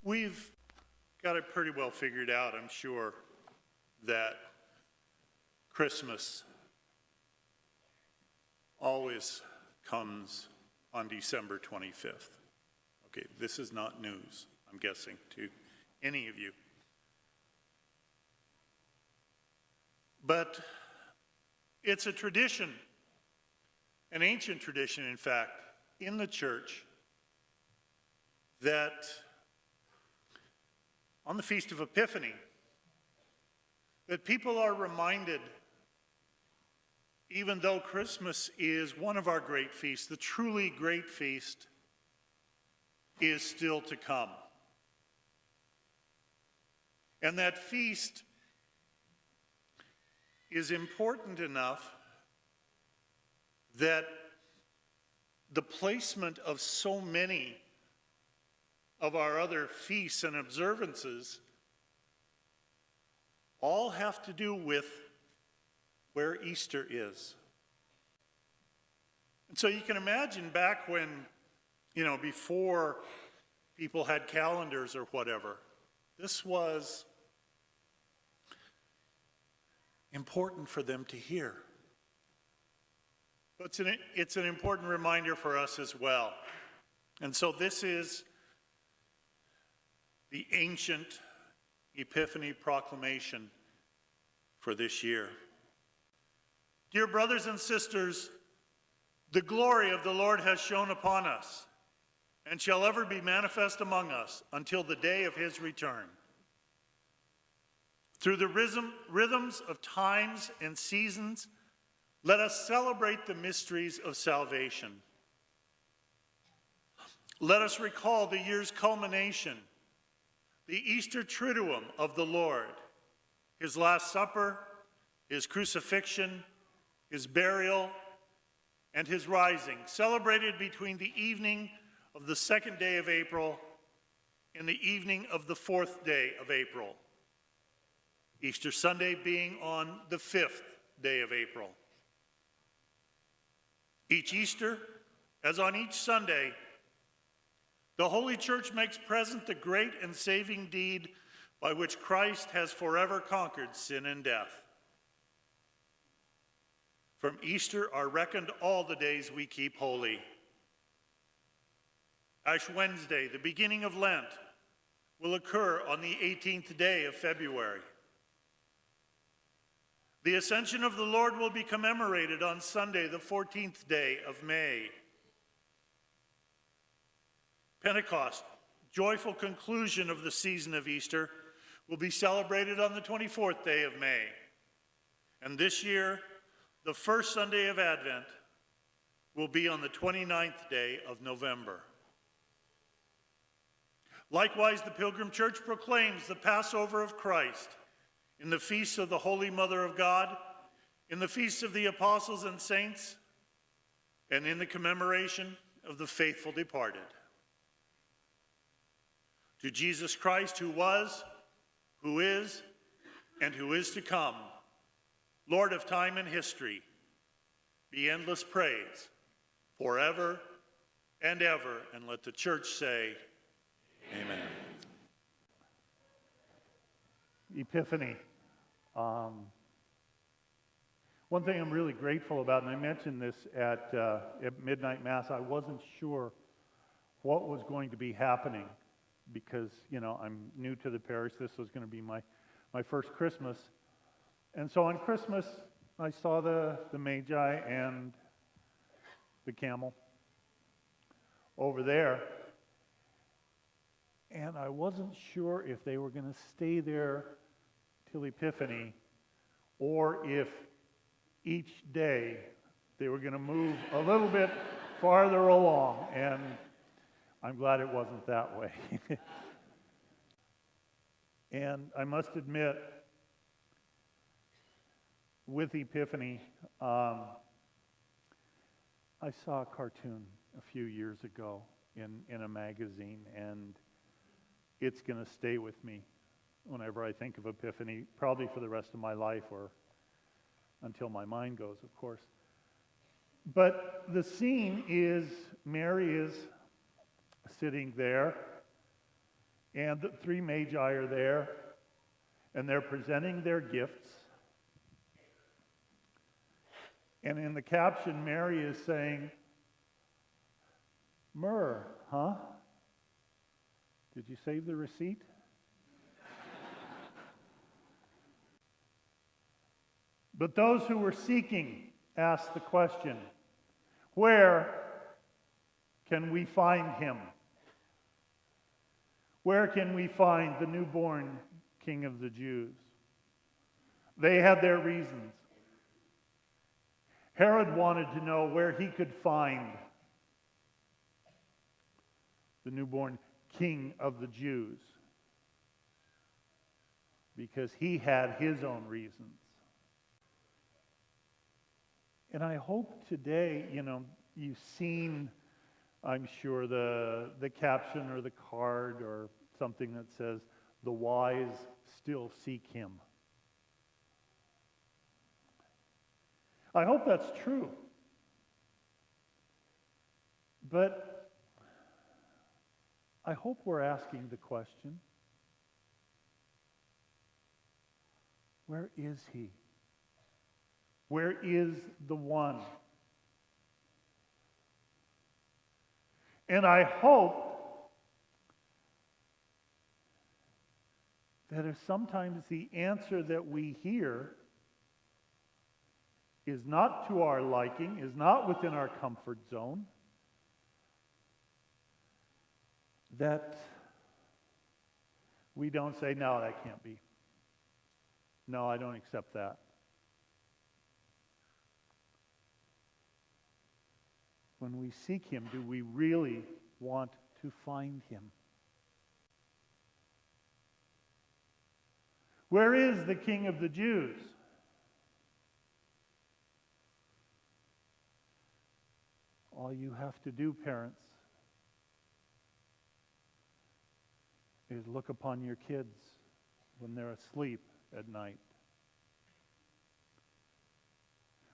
We've got it pretty well figured out, I'm sure, that Christmas always comes on December 25th. Okay, this is not news, I'm guessing, to any of you. But it's a tradition, an ancient tradition, in fact, in the church, that on the Feast of Epiphany, that people are reminded, even though Christmas is one of our great feasts, the truly great feast is still to come. And that feast is important enough that the placement of so many of our other feasts and observances all have to do with where Easter is. And so you can imagine back when, before people had calendars or whatever, this was important for them to hear. But it's an important reminder for us as well. And so this is the ancient Epiphany proclamation for this year. Dear brothers and sisters, the glory of the Lord has shone upon us and shall ever be manifest among us until the day of his return. Through the rhythms of times and seasons, let us celebrate the mysteries of salvation. Let us recall the year's culmination, the Easter Triduum of the Lord, his Last Supper, his crucifixion, his burial, and his rising, celebrated between the evening of the second day of April and the evening of the fourth day of April. Easter Sunday being on the fifth day of April. Each Easter, as on each Sunday, the Holy Church makes present the great and saving deed by which Christ has forever conquered sin and death. From Easter are reckoned all the days we keep holy. Ash Wednesday, the beginning of Lent, will occur on the 18th day of February. The Ascension of the Lord will be commemorated on Sunday, the 14th day of May. Pentecost, joyful conclusion of the season of Easter, will be celebrated on the 24th day of May. And this year, the first Sunday of Advent will be on the 29th day of November. Likewise, the Pilgrim Church proclaims the Passover of Christ in the feasts of the Holy Mother of God, in the feasts of the apostles and saints, and in the commemoration of the faithful departed. To Jesus Christ, who was, who is, and who is to come, Lord of time and history, be endless praise forever and ever. And let the church say, Amen. Epiphany. One thing I'm really grateful about, and I mentioned this at Midnight Mass, I wasn't sure what was going to be happening because, I'm new to the parish. This was going to be my first Christmas. And so on Christmas, I saw the Magi and the camel over there. And I wasn't sure if they were going to stay there till Epiphany or if each day they were going to move a little bit farther along. And I'm glad it wasn't that way. And I must admit, with Epiphany, I saw a cartoon a few years ago in a magazine, and it's going to stay with me whenever I think of Epiphany, probably for the rest of my life or until my mind goes, of course. But the scene is Mary is sitting there And the three magi are there, and they're presenting their gifts. And in the caption, Mary is saying, "Myrrh, huh? Did you save the receipt?" But those who were seeking asked the question, "Where can we find him? Where can we find the newborn King of the Jews?" They had their reasons. Herod wanted to know where he could find the newborn King of the Jews because he had his own reasons. And I hope today, you've seen, I'm sure, the caption or the card or something that says, "The wise still seek him." I hope that's true. But I hope we're asking the question, where is he? Where is the one? And I hope that if sometimes the answer that we hear is not to our liking, is not within our comfort zone, that we don't say, "No, that can't be. No, I don't accept that." When we seek him, do we really want to find him? Where is the King of the Jews? All you have to do, parents, is look upon your kids when they're asleep at night.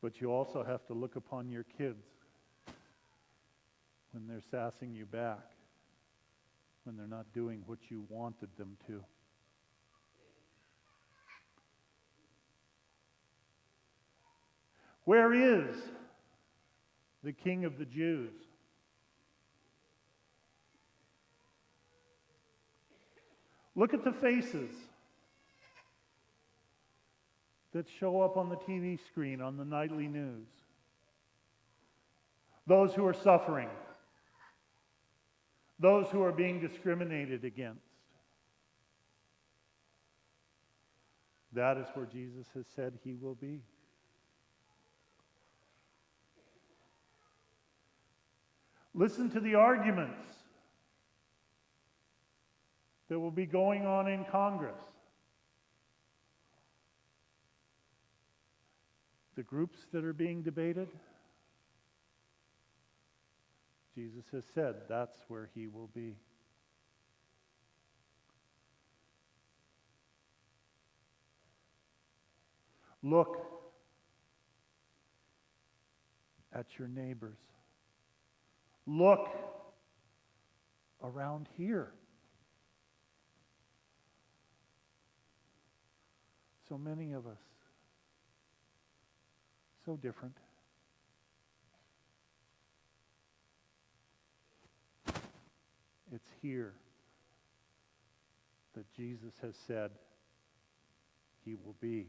But you also have to look upon your kids when they're sassing you back, when they're not doing what you wanted them to. Where is the King of the Jews? Look at the faces that show up on the TV screen, on the nightly news. Those who are suffering. Those who are being discriminated against. That is where Jesus has said he will be. Listen to the arguments that will be going on in Congress. The groups that are being debated. Jesus has said that's where he will be. Look at your neighbors. Look around here. So many of us, so different. It's here that Jesus has said he will be.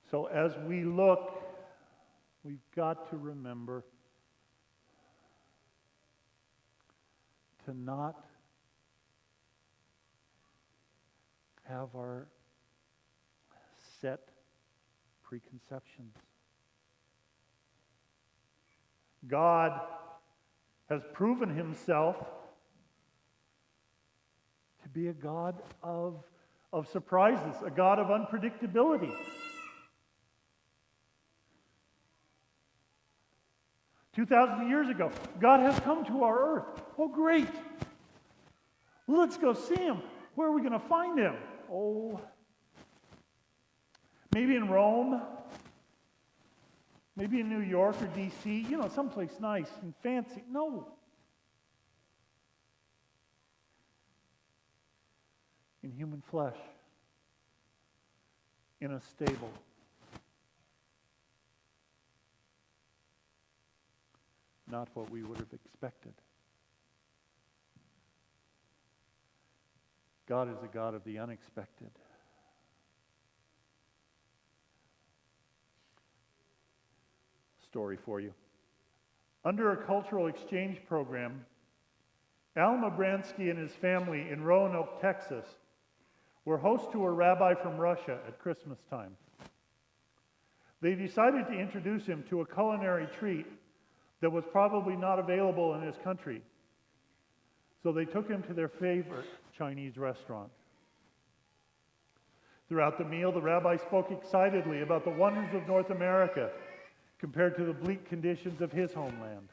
So as we look, we've got to remember to not have our set preconceptions. God has proven himself to be a God of surprises, a God of unpredictability. 2,000 years ago, God has come to our earth. Oh, great. Let's go see him. Where are we going to find him? Oh, maybe in Rome, maybe in New York or D.C., someplace nice and fancy. No. in human flesh, in a stable. Not what we would have expected. God is a God of the unexpected. Story for you. Under a cultural exchange program, Al Mabransky and his family in Roanoke, Texas, were hosts to a rabbi from Russia at Christmas time. They decided to introduce him to a culinary treat that was probably not available in his country. So they took him to their favorite Chinese restaurant. Throughout the meal, the rabbi spoke excitedly about the wonders of North America compared to the bleak conditions of his homeland.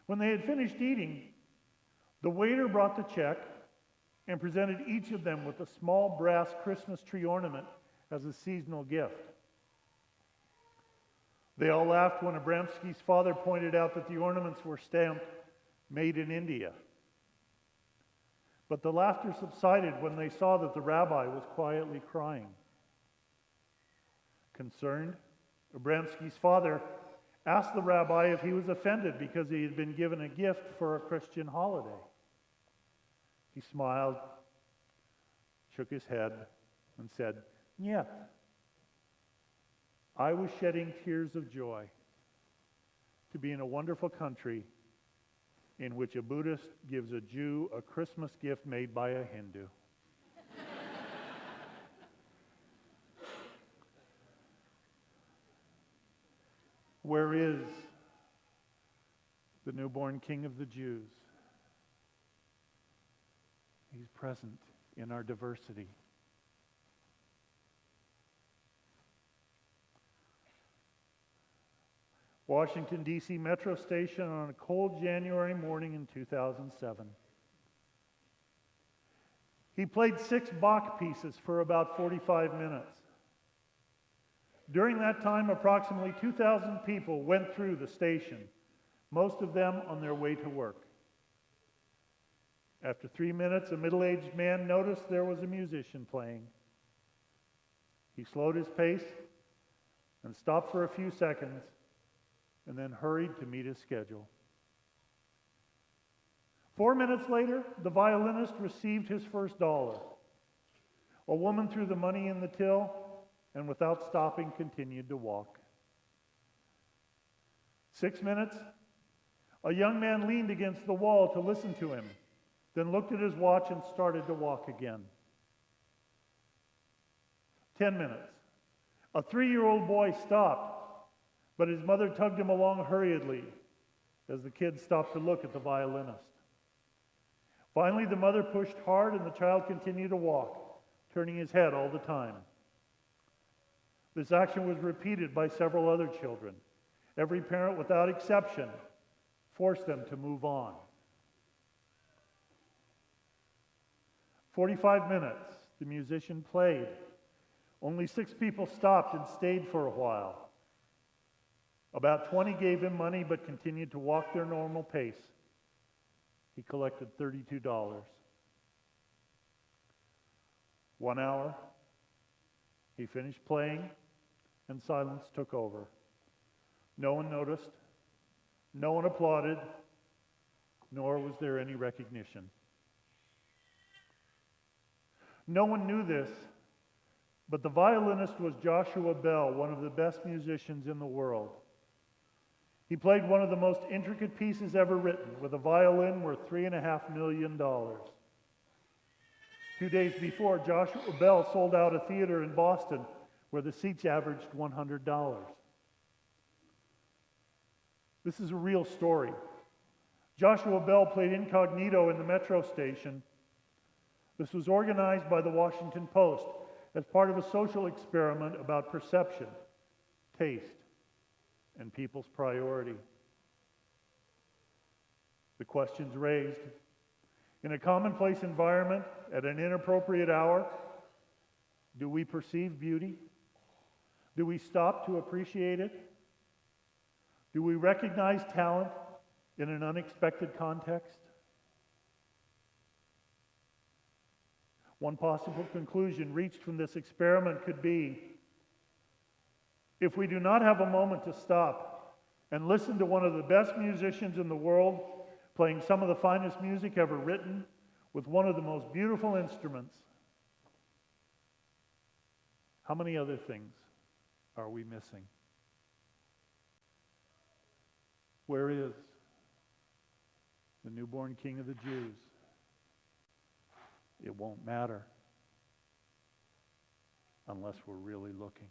When they had finished eating, the waiter brought the check and presented each of them with a small brass Christmas tree ornament as a seasonal gift. They all laughed when Abramsky's father pointed out that the ornaments were stamped, "Made in India." But the laughter subsided when they saw that the rabbi was quietly crying. Concerned, Abramsky's father asked the rabbi if he was offended because he had been given a gift for a Christian holiday. He smiled, shook his head, and said, "Нет. I was shedding tears of joy to be in a wonderful country in which a Buddhist gives a Jew a Christmas gift made by a Hindu." Where is the newborn King of the Jews? He's present in our diversity. Washington, D.C. Metro Station on a cold January morning in 2007. He played 6 Bach pieces for about 45 minutes. During that time, approximately 2,000 people went through the station, most of them on their way to work. After 3 minutes, a middle-aged man noticed there was a musician playing. He slowed his pace and stopped for a few seconds, and then hurried to meet his schedule. 4 minutes later, the violinist received his first dollar. A woman threw the money in the till and without stopping continued to walk. 6 minutes, a young man leaned against the wall to listen to him, then looked at his watch and started to walk again. 10 minutes, a 3-year-old boy stopped, but his mother tugged him along hurriedly as the kid stopped to look at the violinist. Finally, the mother pushed hard and the child continued to walk, turning his head all the time. This action was repeated by several other children. Every parent, without exception, forced them to move on. 45 minutes, the musician played. Only 6 people stopped and stayed for a while. About 20 gave him money but continued to walk their normal pace. He collected $32. 1 hour, he finished playing, and silence took over. No one noticed, no one applauded, nor was there any recognition. No one knew this, but the violinist was Joshua Bell, one of the best musicians in the world. He played one of the most intricate pieces ever written, with a violin worth $3.5 million. 2 days before, Joshua Bell sold out a theater in Boston where the seats averaged $100. This is a real story. Joshua Bell played incognito in the Metro Station. This was organized by the Washington Post as part of a social experiment about perception, taste, and people's priority. The questions raised: in a commonplace environment, at an inappropriate hour, do we perceive beauty? Do we stop to appreciate it? Do we recognize talent in an unexpected context? One possible conclusion reached from this experiment could be, if we do not have a moment to stop and listen to one of the best musicians in the world playing some of the finest music ever written with one of the most beautiful instruments, how many other things are we missing? Where is the newborn King of the Jews? It won't matter unless we're really looking.